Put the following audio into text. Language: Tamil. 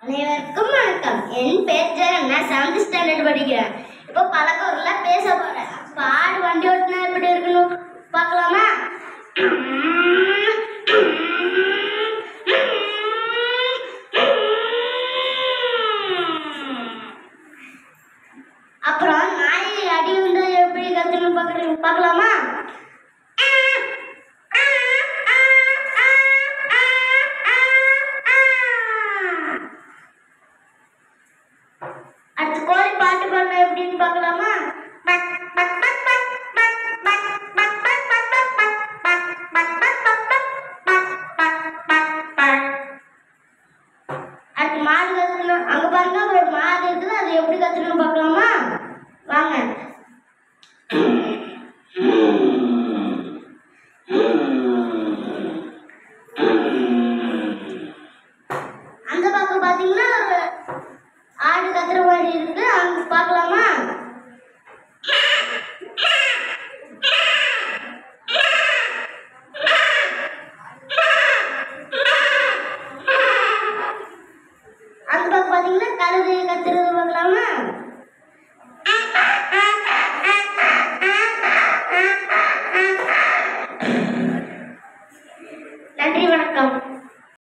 அனைவருக்கும் வணக்கம். என் பேர் ஜெகன். நான் 7th ஸ்டாண்டர்ட் படிக்கிறேன். இப்போ பழக்கூர்ல பேச போறேன். ஆடு வண்டி ஓட்டினா எப்படி இருக்கணும் பார்க்கலாமா? அப்புறம் நாய் அடி வந்து எப்படி கத்துக்கணும் பார்க்கலாமா? அடுத்து கோழி பாட்டு பாடினா எப்படின்னு பார்க்கலாமா? அடுத்து மாடு கத்துக்கணும். அங்க பாருங்க ஒரு மாடு இருக்குது, அது எப்படி கத்துக்கணும் பார்க்கலாமா? வாங்க. அந்த பக்கம் பாத்தீங்கன்னா ஒரு ஆடு கத்துற மாதிரி இருக்கு, அங்க பார்க்கலாமா? அந்த பக்கம் பாத்தீங்கன்னா கழுதை கத்துறது பார்க்கலாமா?